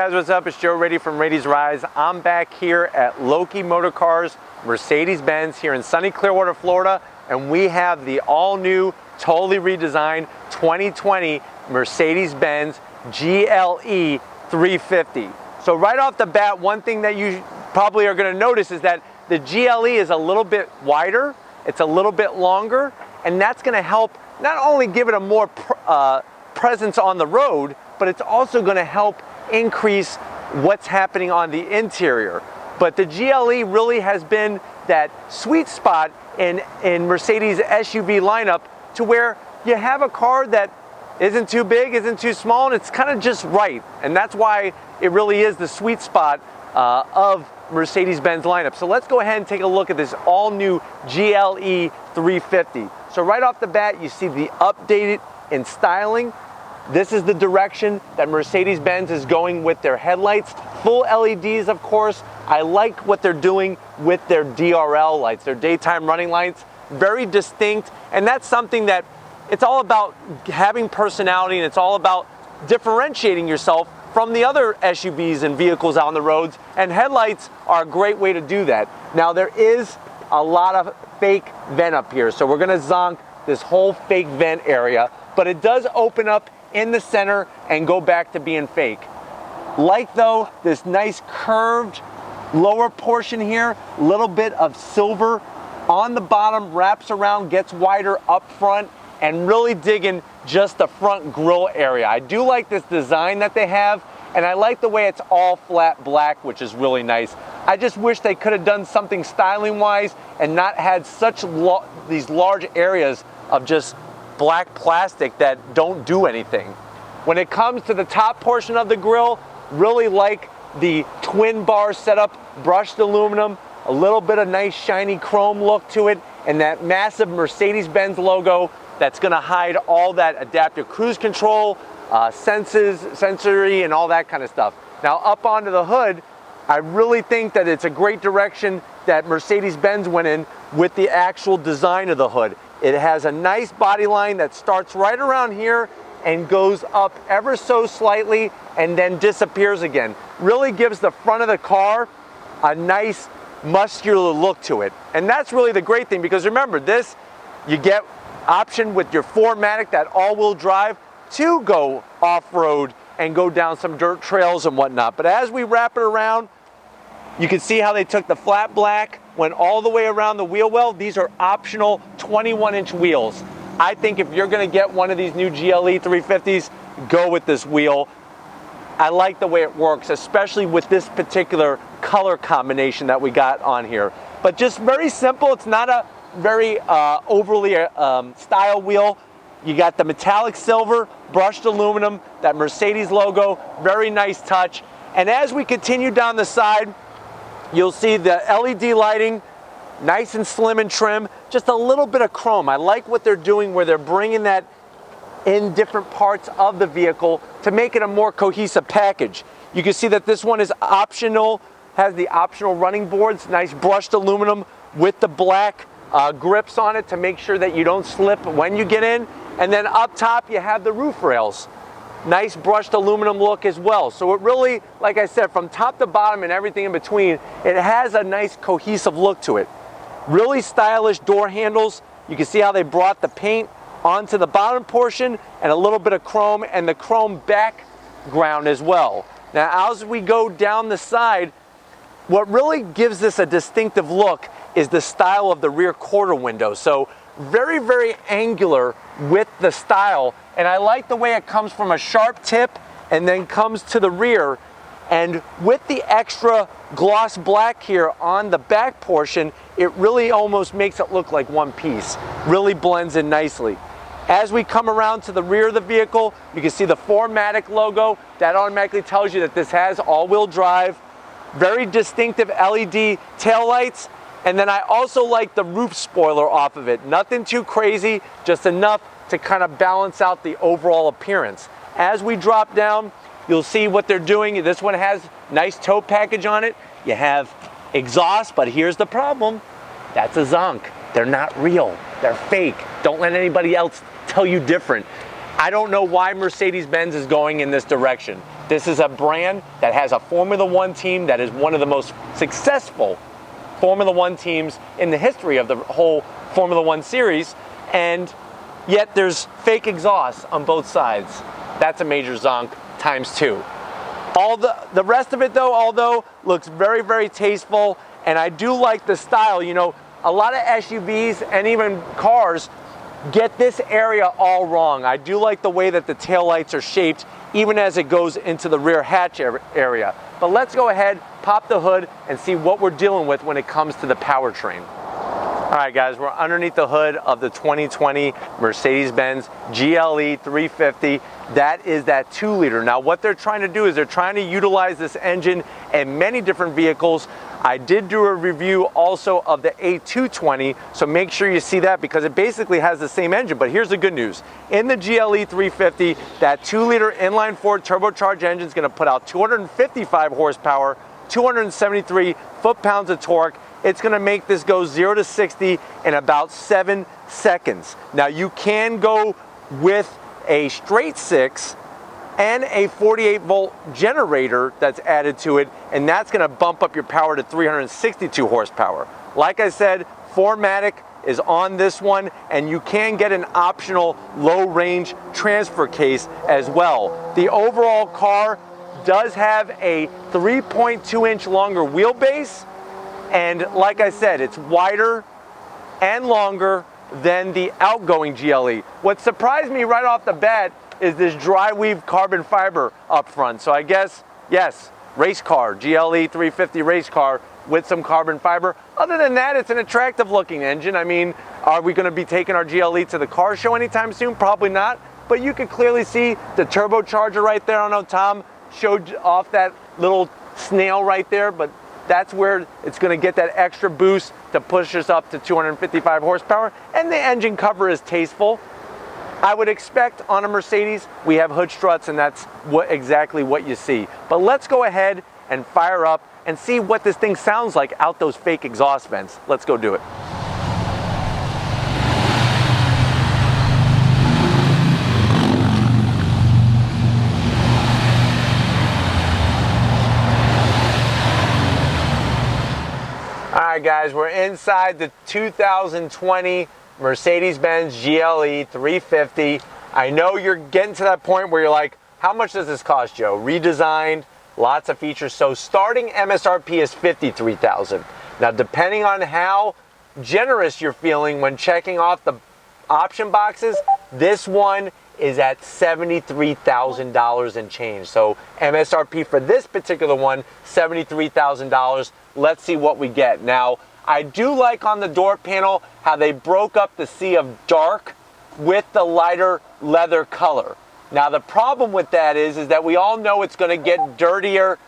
guys, what's up? It's Joe Rady from Rady's Rise. I'm back here at Loki Motor Cars, Mercedes Benz here in sunny Clearwater, Florida, and we have the all-new, totally redesigned 2020 Mercedes Benz GLE 350. So right off the bat, one thing that you probably are going to notice is that the GLE is a little bit wider, it's a little bit longer, and that's going to help not only give it a more presence on the road, but it's also going to help increase what's happening on the interior. But the GLE really has been that sweet spot in Mercedes SUV lineup to where you have a car that isn't too big, isn't too small, and it's kind of just right. And that's why it really is the sweet spot of Mercedes-Benz lineup. So let's go ahead and take a look at this all-new GLE 350. So right off the bat, you see the updated in styling. This is the direction that Mercedes-Benz is going with their headlights. Full LEDs, of course. I like what they're doing with their DRL lights, their daytime running lights. Very distinct, and that's something that it's all about having personality, and it's all about differentiating yourself from the other SUVs and vehicles out on the roads, and headlights are a great way to do that. Now, there is a lot of fake vent up here, so we're gonna zonk this whole fake vent area, but it does open up in the center and go back to being fake. Like though, this nice curved lower portion here, little bit of silver on the bottom, wraps around, gets wider up front, and really digging just the front grille area. I do like this design that they have, and I like the way it's all flat black, which is really nice. I just wish they could have done something styling wise and not had such these large areas of just black plastic that don't do anything. When it comes to the top portion of the grille, really like the twin bar setup, brushed aluminum, a little bit of nice shiny chrome look to it, and that massive Mercedes-Benz logo that's gonna hide all that adaptive cruise control, sensory, and all that kind of stuff. Now up onto the hood, I really think that it's a great direction that Mercedes-Benz went in with the actual design of the hood. It has a nice body line that starts right around here and goes up ever so slightly and then disappears again. Really gives the front of the car a nice muscular look to it. And that's really the great thing, because remember, this, you get option with your 4MATIC, that all-wheel drive, to go off-road and go down some dirt trails and whatnot. But as we wrap it around, you can see how they took the flat black, went all the way around the wheel well. These are optional 21-inch wheels. I think if you're gonna get one of these new GLE 350s, go with this wheel. I like the way it works, especially with this particular color combination that we got on here. But just very simple. It's not a very overly style wheel. You got the metallic silver, brushed aluminum, that Mercedes logo, very nice touch. And as we continue down the side, you'll see the LED lighting, nice and slim and trim, just a little bit of chrome. I like what they're doing where they're bringing that in different parts of the vehicle to make it a more cohesive package. You can see that this one is optional, has the optional running boards, nice brushed aluminum with the black grips on it to make sure that you don't slip when you get in. And then up top you have the roof rails. Nice brushed aluminum look as well. So it really, like I said, from top to bottom and everything in between, it has a nice cohesive look to it. Really stylish door handles. You can see how they brought the paint onto the bottom portion and a little bit of chrome, and the chrome background as well. Now as we go down the side, what really gives this a distinctive look is the style of the rear quarter window. So very, very angular with the style, and I like the way it comes from a sharp tip and then comes to the rear, and with the extra gloss black here on the back portion, it really almost makes it look like one piece. Really blends in nicely. As we come around to the rear of the vehicle, you can see the 4MATIC logo. That automatically tells you that this has all-wheel drive. Very distinctive LED taillights. And then I also like the roof spoiler off of it. Nothing too crazy, just enough to kind of balance out the overall appearance. As we drop down, you'll see what they're doing. This one has nice tow package on it. You have exhaust, but here's the problem. That's a zonk. They're not real. They're fake. Don't let anybody else tell you different. I don't know why Mercedes-Benz is going in this direction. This is a brand that has a Formula One team that is one of the most successful Formula One teams in the history of the whole Formula One series, and yet there's fake exhaust on both sides. That's a major zonk times 2. All the rest of it though, although looks very, very tasteful, and I do like the style. You know, a lot of SUVs and even cars get this area all wrong. I do like the way that the taillights are shaped, even as it goes into the rear hatch area. But let's go ahead, pop the hood, and see what we're dealing with when it comes to the powertrain. All right, guys, we're underneath the hood of the 2020 Mercedes Benz GLE 350. That is that 2-liter. Now, what they're trying to do is they're trying to utilize this engine in many different vehicles. I did do a review also of the A220, so make sure you see that because it basically has the same engine. But here's the good news. In the GLE 350, that 2-liter inline-4 turbocharged engine is going to put out 255 horsepower, 273 foot-pounds of torque. It's going to make this go 0 to 60 in about 7 seconds. Now, you can go with a straight 6 and a 48-volt generator that's added to it, and that's going to bump up your power to 362 horsepower. Like I said, 4MATIC is on this one, and you can get an optional low-range transfer case as well. The overall car does have a 3.2-inch longer wheelbase, and like I said, it's wider and longer than the outgoing GLE. What surprised me right off the bat is this dry weave carbon fiber up front. So I guess, yes, race car, GLE 350 race car with some carbon fiber. Other than that, it's an attractive looking engine. I mean, are we gonna be taking our GLE to the car show anytime soon? Probably not, but you can clearly see the turbocharger right there. I don't know, Tom showed off that little snail right there, but that's where it's going to get that extra boost to push us up to 255 horsepower, and the engine cover is tasteful. I would expect on a Mercedes we have hood struts, and that's exactly what you see. But let's go ahead and fire up and see what this thing sounds like out those fake exhaust vents. Let's go do it. All right, guys, we're inside the 2020 Mercedes Benz GLE 350. I know you're getting to that point where you're like, how much does this cost, Joe? Redesigned, lots of features. So starting MSRP is $53,000. Now, depending on how generous you're feeling when checking off the option boxes, this one is at $73,000 and change. So MSRP for this particular one, $73,000. Let's see what we get. Now, I do like on the door panel how they broke up the sea of dark with the lighter leather color. Now, the problem with that is that we all know it's going to get dirtier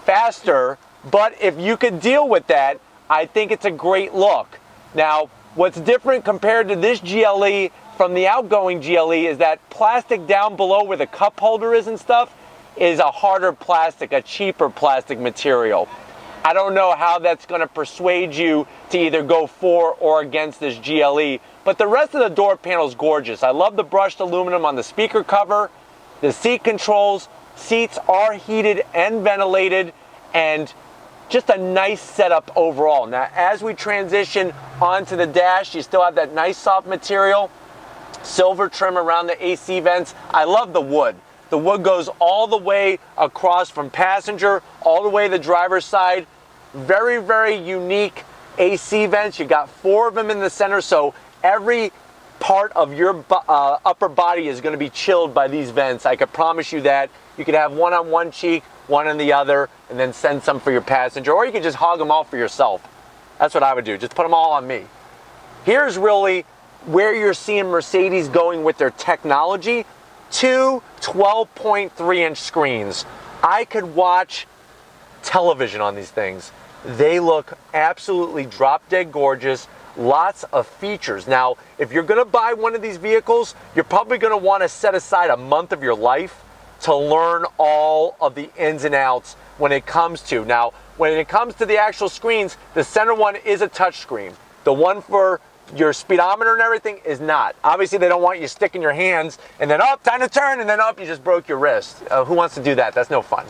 faster, but if you could deal with that, I think it's a great look. Now, what's different compared to this GLE from the outgoing GLE is that plastic down below where the cup holder is and stuff is a harder plastic, a cheaper plastic material. I don't know how that's going to persuade you to either go for or against this GLE, but the rest of the door panel is gorgeous. I love the brushed aluminum on the speaker cover, the seat controls, seats are heated and ventilated, and just a nice setup overall. Now, as we transition onto the dash, you still have that nice soft material, silver trim around the AC vents. I love the wood. The wood goes all the way across from passenger, all the way to the driver's side. Very, very unique AC vents. You got 4 of them in the center, so every part of your upper body is going to be chilled by these vents. I could promise you that. You could have one on one cheek, one on the other, and then send some for your passenger, or you could just hog them all for yourself. That's what I would do. Just put them all on me. Here's really where you're seeing Mercedes going with their technology. 2 12.3-inch screens. I could watch television on these things. They look absolutely drop dead gorgeous. Lots of features. Now, if you're going to buy one of these vehicles, you're probably going to want to set aside a month of your life to learn all of the ins and outs when it comes to. Now, when it comes to the actual screens, the center one is a touch screen. The one for your speedometer and everything is not. Obviously, they don't want you sticking your hands and then up, time to turn, and then up, you just broke your wrist. Who wants to do that? That's no fun.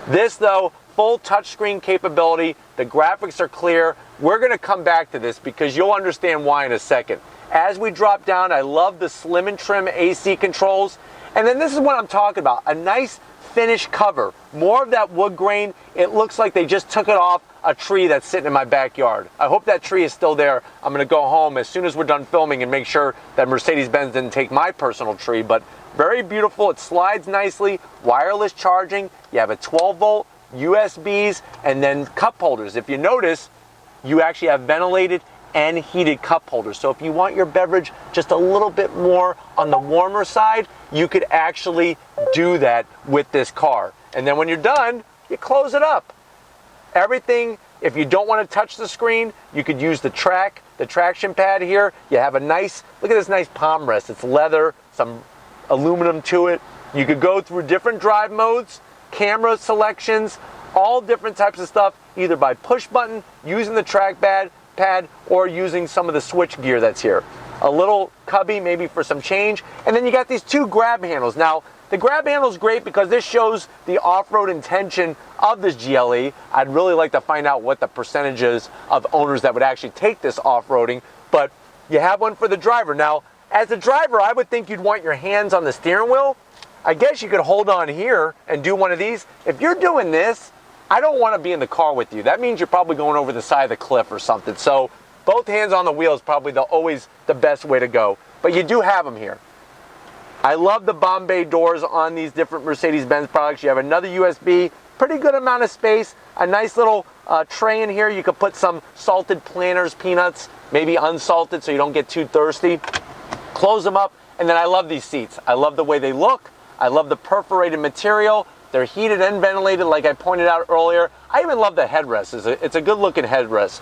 This though, full touchscreen capability, the graphics are clear. We're gonna come back to this because you'll understand why in a second. As we drop down, I love the slim and trim AC controls. And then this is what I'm talking about, a nice finish cover. More of that wood grain. It looks like they just took it off a tree that's sitting in my backyard. I hope that tree is still there. I'm gonna go home as soon as we're done filming and make sure that Mercedes Benz didn't take my personal tree, but very beautiful. It slides nicely, wireless charging. You have a 12 volt, USBs, and then cup holders. If you notice, you actually have ventilated and heated cup holders. So if you want your beverage just a little bit more on the warmer side, you could actually do that with this car. And then when you're done, you close it up. Everything, if you don't want to touch the screen, you could use the traction pad here. You have a nice, look at this nice palm rest. It's leather, some aluminum to it. You could go through different drive modes, camera selections, all different types of stuff, either by push button, using the trackpad, or using some of the switch gear that's here. A little cubby maybe for some change, and then you got these two grab handles. Now, the grab handle is great because this shows the off-road intention of this GLE. I'd really like to find out what the percentage is of owners that would actually take this off-roading, but you have one for the driver. Now, as a driver, I would think you'd want your hands on the steering wheel. I guess you could hold on here and do one of these. If you're doing this, I don't want to be in the car with you. That means you're probably going over the side of the cliff or something. So both hands on the wheel is probably always the best way to go. But you do have them here. I love the Bombay doors on these different Mercedes-Benz products. You have another USB, pretty good amount of space, a nice little tray in here. You could put some salted Planters peanuts, maybe unsalted so you don't get too thirsty. Close them up, and then I love these seats. I love the way they look. I love the perforated material. They're heated and ventilated like I pointed out earlier. I even love the headrest. It's a good looking headrest.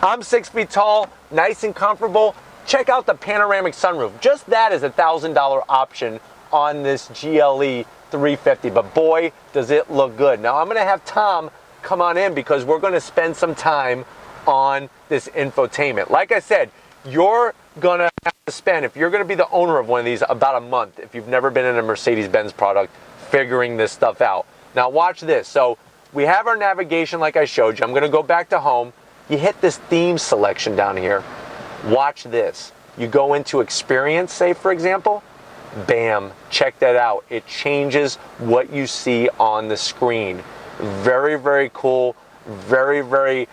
I'm 6 feet tall, nice and comfortable. Check out the panoramic sunroof. Just that is a $1,000 option on this GLE 350, but boy, does it look good. Now I'm gonna have Tom come on in because we're gonna spend some time on this infotainment. Like I said, you're gonna have to spend, if you're gonna be the owner of one of these, about a month, if you've never been in a Mercedes-Benz product, figuring this stuff out. Now watch this. So we have our navigation like I showed you. I'm gonna go back to home. You hit this theme selection down here. Watch this. You go into experience, say for example, bam, check that out. It changes what you see on the screen. Very, very cool. Very, very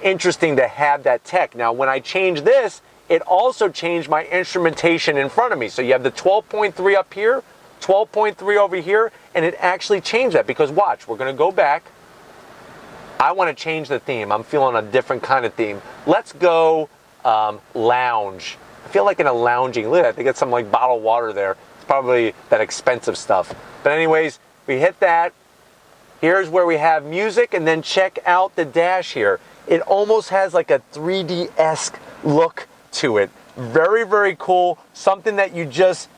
interesting to have that tech. Now when I change this, it also changed my instrumentation in front of me. So you have the 12.3 up here, 12.3 over here, and it actually changed that because watch, we're gonna go back. I wanna change the theme. I'm feeling a different kind of theme. Let's go lounge. I feel like in a lounging, look, I think it's some like bottled water there. It's probably that expensive stuff. But anyways, we hit that. Here's where we have music, and then check out the dash here. It almost has like a 3D-esque look to it. Very, very cool. Something that you just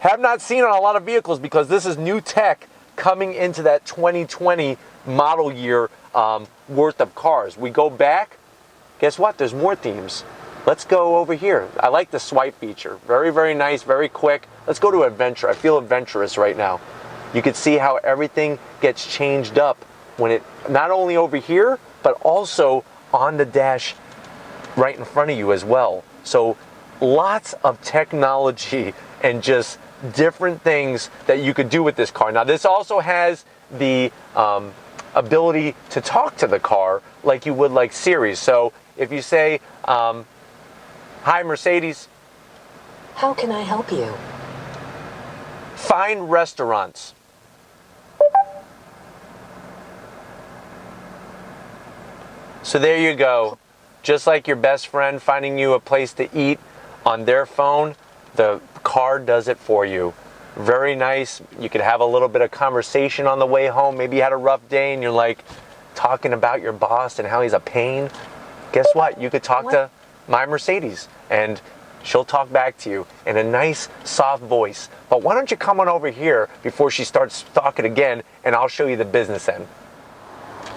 have not seen on a lot of vehicles because this is new tech coming into that 2020 model year worth of cars. We go back, guess what? There's more themes. Let's go over here. I like the swipe feature. Very, very nice, very quick. Let's go to adventure. I feel adventurous right now. You can see how everything gets changed up when it, not only over here, but also on the dash right in front of you as well. So lots of technology and just different things that you could do with this car. Now this also has the ability to talk to the car like you would like Siri. So if you say, hi Mercedes. How can I help you? Find restaurants. So there you go. Just like your best friend finding you a place to eat on their phone, the car does it for you. Very nice. You could have a little bit of conversation on the way home. Maybe you had a rough day and you're like talking about your boss and how he's a pain. Guess what? You could talk to my Mercedes and she'll talk back to you in a nice soft voice. But why don't you come on over here before she starts talking again and I'll show you the business end.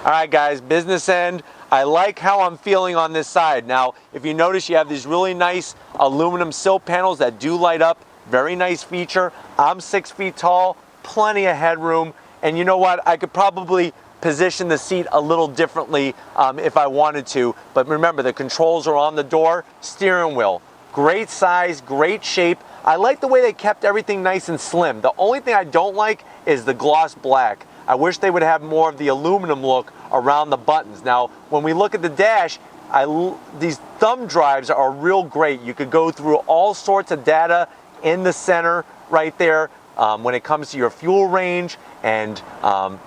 All right guys, business end. I like how I'm feeling on this side. Now, if you notice, you have these really nice aluminum sill panels that do light up. Very nice feature. I'm 6 feet tall, plenty of headroom. And you know what? I could probably position the seat a little differently if I wanted to. But remember, the controls are on the door. Steering wheel, great size, great shape. I like the way they kept everything nice and slim. The only thing I don't like is the gloss black. I wish they would have more of the aluminum look around the buttons. Now, when we look at the dash, these thumb drives are real great. You could go through all sorts of data in the center right there when it comes to your fuel range and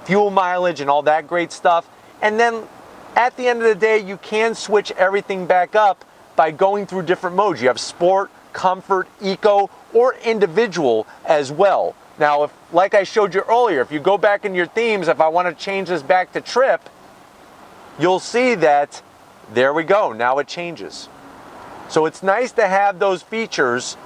fuel mileage and all that great stuff. And then at the end of the day, you can switch everything back up by going through different modes. You have sport, comfort, eco, or individual as well. Now, if, like I showed you earlier, if you go back in your themes, if I want to change this back to trip, you'll see that there we go. Now it changes. So it's nice to have those features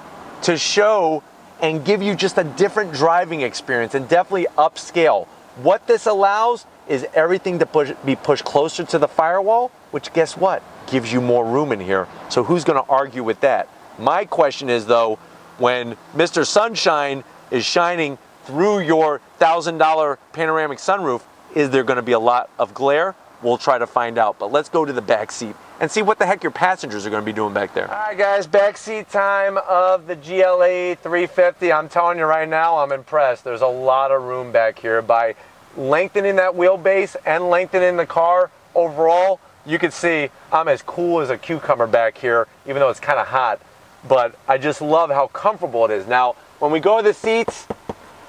to show and give you just a different driving experience and definitely upscale. What this allows is everything to be pushed closer to the firewall, which guess what? Gives you more room in here. So who's going to argue with that? My question is though, when Mr. Sunshine is shining through your $1,000 panoramic sunroof, is there going to be a lot of glare? We'll try to find out, but let's go to the back seat and see what the heck your passengers are going to be doing back there. All right, guys, back seat time of the GLE 350. I'm telling you right now, I'm impressed. There's a lot of room back here. By lengthening that wheelbase and lengthening the car overall, you can see I'm as cool as a cucumber back here, even though it's kind of hot. But I just love how comfortable it is. Now, when we go to the seats,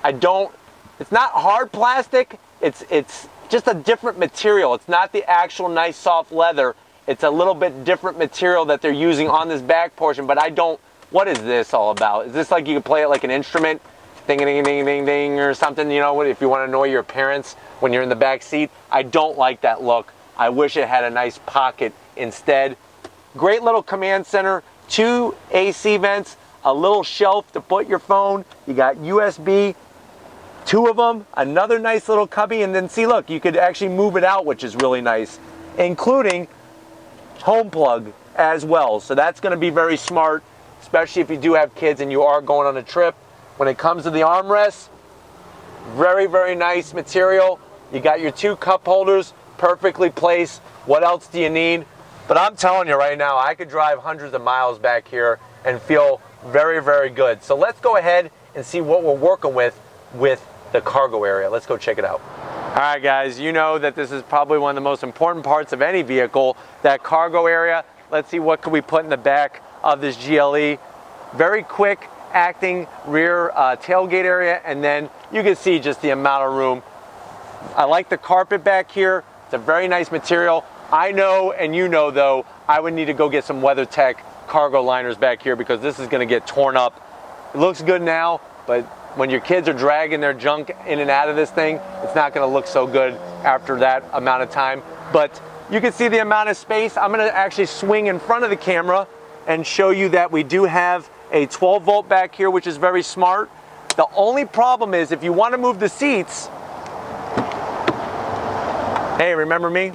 it's not hard plastic, it's just a different material. It's not the actual nice soft leather. It's a little bit different material that they're using on this back portion, but what is this all about? Is this like you can play it like an instrument? Ding, ding, ding, ding, ding, or something, you know, if you want to annoy your parents when you're in the back seat. I don't like that look. I wish it had a nice pocket instead. Great little command center, 2 AC vents, a little shelf to put your phone. You got USB, 2 of them, another nice little cubby, and then see, look, you could actually move it out, which is really nice, including home plug as well. So that's going to be very smart, especially if you do have kids and you are going on a trip. When it comes to the armrests, very, very nice material. You got your 2 cup holders perfectly placed. What else do you need? But I'm telling you right now, I could drive hundreds of miles back here and feel very, very good. So let's go ahead and see what we're working with the cargo area. Let's go check it out. All right, guys, you know that this is probably one of the most important parts of any vehicle, that cargo area. Let's see what could we put in the back of this GLE. Very quick acting rear tailgate area, and then you can see just the amount of room. I like the carpet back here. It's a very nice material. I know, and you know though, I would need to go get some WeatherTech cargo liners back here because this is going to get torn up. It looks good now, but when your kids are dragging their junk in and out of this thing, it's not going to look so good after that amount of time. But you can see the amount of space. I'm going to actually swing in front of the camera and show you that we do have a 12 volt back here, which is very smart. The only problem is if you want to move the seats, hey, remember me?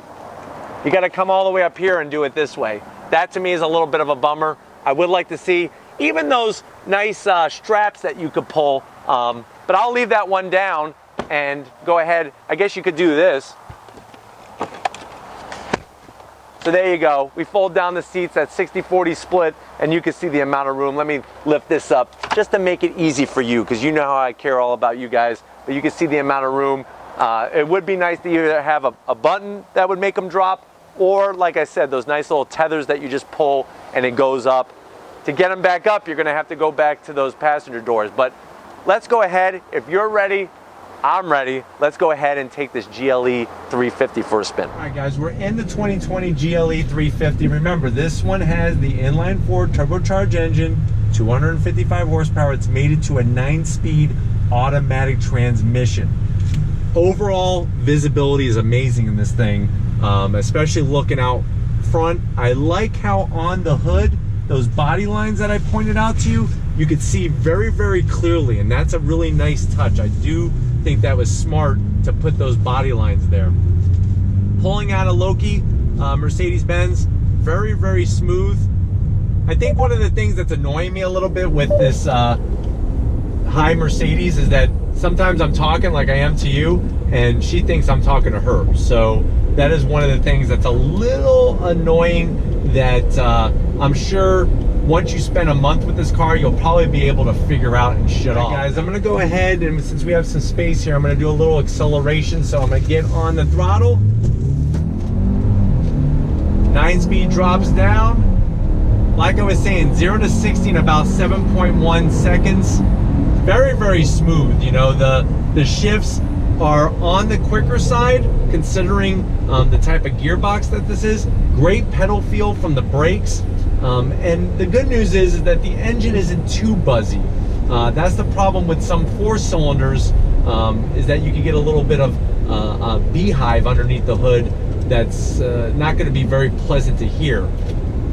You got to come all the way up here and do it this way. That to me is a little bit of a bummer. I would like to see even those nice straps that you could pull, but I'll leave that one down and go ahead. I guess you could do this. So there you go. We fold down the seats at 60-40 split, and you can see the amount of room. Let me lift this up just to make it easy for you, because you know how I care all about you guys, but you can see the amount of room. It would be nice to either have a button that would make them drop, or like I said, those nice little tethers that you just pull and it goes up. To get them back up, you're gonna have to go back to those passenger doors. But let's go ahead. If you're ready, I'm ready. Let's go ahead and take this GLE 350 for a spin. All right, guys, we're in the 2020 GLE 350. Remember, this one has the inline-4 turbocharged engine, 255 horsepower. It's mated to a 9-speed automatic transmission. Overall, visibility is amazing in this thing, especially looking out front. I like how on the hood, those body lines that I pointed out to you, you could see very, very clearly, and that's a really nice touch. I do think that was smart to put those body lines there. Pulling out of Loki, Mercedes Benz. Very, very smooth. I think one of the things that's annoying me a little bit with this high Mercedes is that sometimes I'm talking like I am to you and she thinks I'm talking to her. So that is one of the things that's a little annoying that I'm sure once you spend a month with this car, you'll probably be able to figure out and shut off. Guys, I'm gonna go ahead and since we have some space here, I'm gonna do a little acceleration. So I'm gonna get on the throttle. 9-speed drops down. Like I was saying, 0 to 60 in about 7.1 seconds. Very, very smooth. You know, the shifts are on the quicker side, considering the type of gearbox that this is. Great pedal feel from the brakes. And the good news is that the engine isn't too buzzy. That's the problem with some 4-cylinders, is that you can get a little bit of a beehive underneath the hood that's not going to be very pleasant to hear.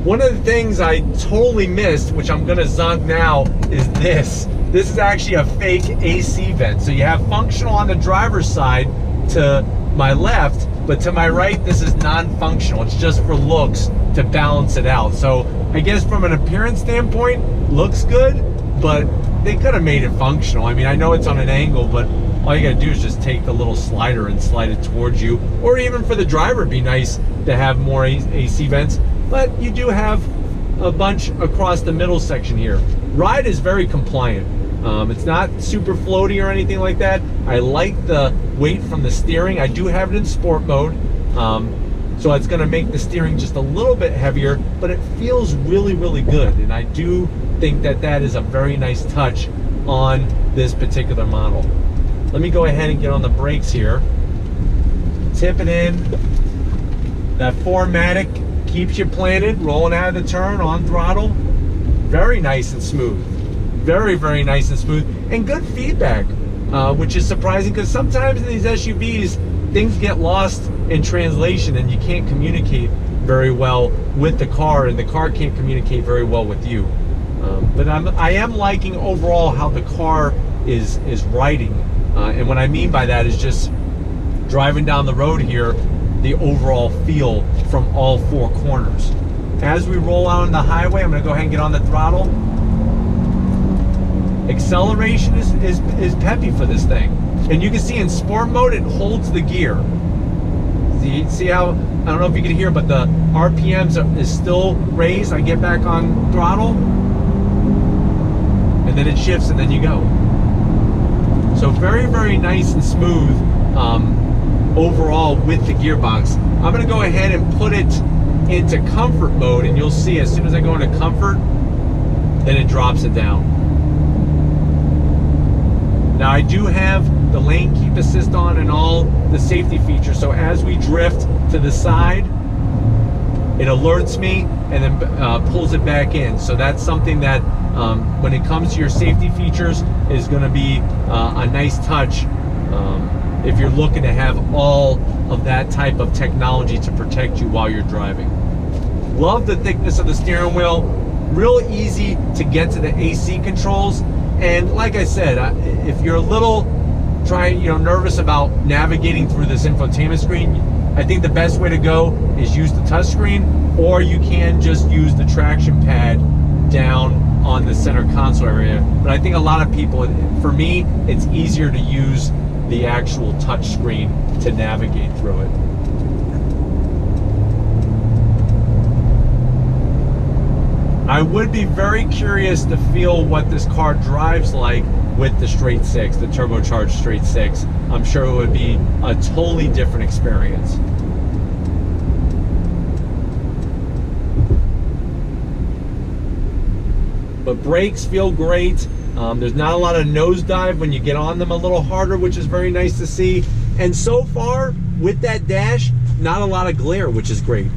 One of the things I totally missed, which I'm going to zonk now, is this. This is actually a fake AC vent. So you have functional on the driver's side to my left, but to my right, this is non-functional. It's just for looks to balance it out. So I guess from an appearance standpoint, looks good, but they could have made it functional. I mean, I know it's on an angle, but all you gotta do is just take the little slider and slide it towards you. Or even for the driver, it'd be nice to have more AC vents, but you do have a bunch across the middle section here. Ride is very compliant. It's not super floaty or anything like that. I like the weight from the steering. I do have it in sport mode. So it's gonna make the steering just a little bit heavier, but it feels really, really good. And I do think that that is a very nice touch on this particular model. Let me go ahead and get on the brakes here. Tip it in. That 4MATIC keeps you planted, rolling out of the turn on throttle. Very nice and smooth. Very, very nice and smooth. And good feedback, which is surprising because sometimes in these SUVs, things get lost in translation and you can't communicate very well with the car and the car can't communicate very well with you. But I am liking overall how the car is riding. And what I mean by that is just driving down the road here, the overall feel from all 4 corners. As we roll out on the highway, I'm gonna go ahead and get on the throttle. Acceleration is peppy for this thing. And you can see in sport mode, it holds the gear. See how, I don't know if you can hear, but the RPMs is still raised. I get back on throttle, and then it shifts, and then you go. So very, very nice and smooth overall with the gearbox. I'm gonna go ahead and put it into comfort mode, and you'll see as soon as I go into comfort, then it drops it down. Now I do have the lane keep assist on and all the safety features, so as we drift to the side, it alerts me and then pulls it back in. So that's something that when it comes to your safety features is going to be a nice touch if you're looking to have all of that type of technology to protect you while you're driving. Love the thickness of the steering wheel. Real easy to get to the AC controls. And like I said, if you're a little nervous about navigating through this infotainment screen, I think the best way to go is use the touchscreen, or you can just use the traction pad down on the center console area. But I think a lot of people, for me, it's easier to use the actual touchscreen to navigate through it. I would be very curious to feel what this car drives like with the straight 6, the turbocharged straight 6. I'm sure it would be a totally different experience. But brakes feel great. There's not a lot of nosedive when you get on them a little harder, which is very nice to see. And so far, with that dash, not a lot of glare, which is great.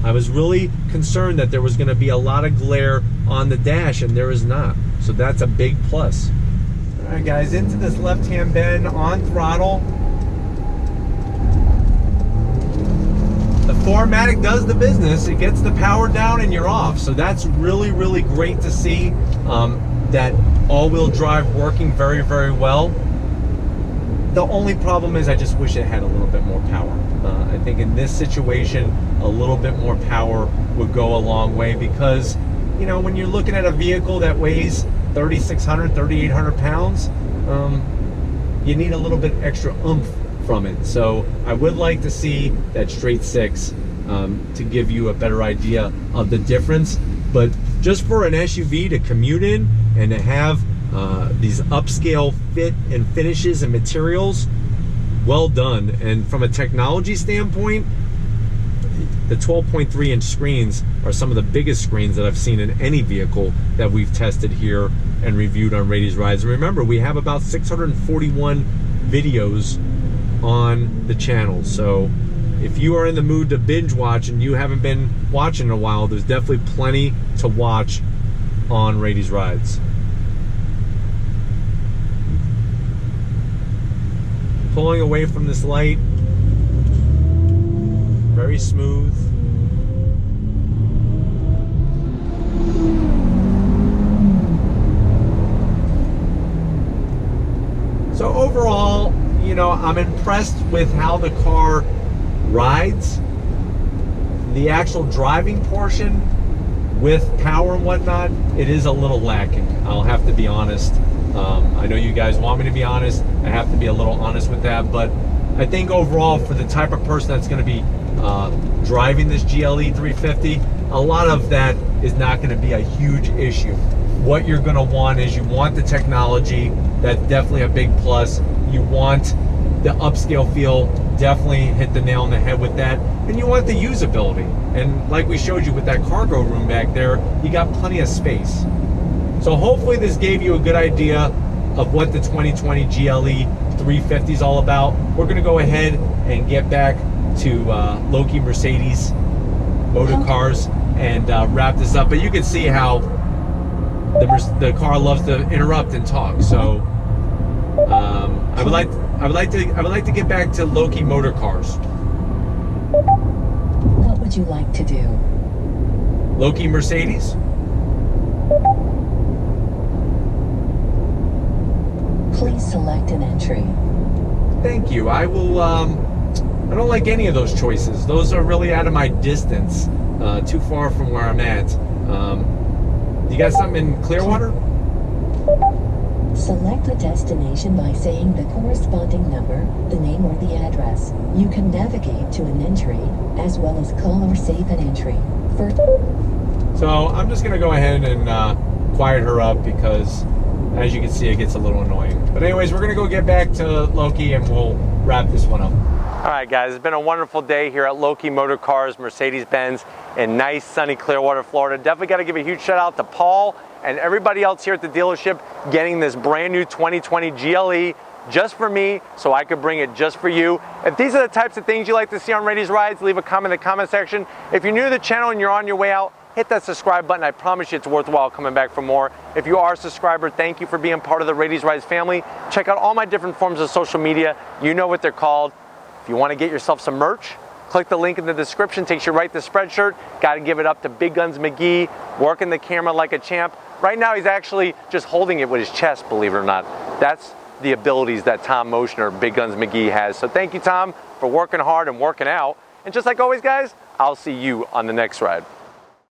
I was really concerned that there was going to be a lot of glare on the dash, and there is not. So that's a big plus. All right, guys, into this left-hand bend on throttle. The 4MATIC does the business. It gets the power down and you're off. So that's really, really great to see that all-wheel drive working very, very well. The only problem is I just wish it had a little bit more power. I think in this situation, a little bit more power would go a long way because, you know, when you're looking at a vehicle that weighs 3,600, 3,800 pounds, you need a little bit extra oomph from it. So I would like to see that straight six to give you a better idea of the difference. But just for an SUV to commute in and to have these upscale fit and finishes and materials, well done. And from a technology standpoint, the 12.3 inch screens are some of the biggest screens that I've seen in any vehicle that we've tested here and reviewed on Rady's Rides. And remember, we have about 641 videos on the channel. So if you are in the mood to binge watch and you haven't been watching in a while, there's definitely plenty to watch on Rady's Rides. Pulling away from this light, very smooth. So overall, you know, I'm impressed with how the car rides. The actual driving portion with power and whatnot, it is a little lacking. I'll have to be honest. I know you guys want me to be honest. I have to be a little honest with that, but I think overall for the type of person that's going to be driving this GLE 350, a lot of that is not going to be a huge issue. What you're going to want is you want the technology. That's definitely a big plus. You want the upscale feel, definitely hit the nail on the head with that. And you want the usability. And like we showed you with that cargo room back there, you got plenty of space. So hopefully this gave you a good idea of what the 2020 GLE 350 is all about. We're going to go ahead and get back to Loki Mercedes Motor Cars and wrap this up. But you can see how the car loves to interrupt and talk. So I would like to get back to Loki Motor Cars. What would you like to do? Loki Mercedes. Please select an entry. Thank you. I will. I don't like any of those choices. Those are really out of my distance, too far from where I'm at. You got something in Clearwater? Select the destination by saying the corresponding number, the name, or the address. You can navigate to an entry, as well as call or save an entry. So I'm just going to go ahead and quiet her up because, as you can see, it gets a little annoying. But anyways, we're going to go get back to Loki and we'll wrap this one up. All right, guys, it's been a wonderful day here at Loki Motor Cars, Mercedes Benz in nice, sunny Clearwater, Florida. Definitely got to give a huge shout out to Paul and everybody else here at the dealership getting this brand new 2020 GLE just for me so I could bring it just for you. If these are the types of things you like to see on Rady's Rides, leave a comment in the comment section. If you're new to the channel and you're on your way out, hit that subscribe button. I promise you it's worthwhile coming back for more. If you are a subscriber, thank you for being part of the Rady's Rides family. Check out all my different forms of social media. You know what they're called. If you want to get yourself some merch, click the link in the description. Takes you right to Spreadshirt. Got to give it up to Big Guns McGee, working the camera like a champ. Right now he's actually just holding it with his chest, believe it or not. That's the abilities that Tom Moschner, Big Guns McGee, has. So thank you, Tom, for working hard and working out. And just like always, guys, I'll see you on the next ride.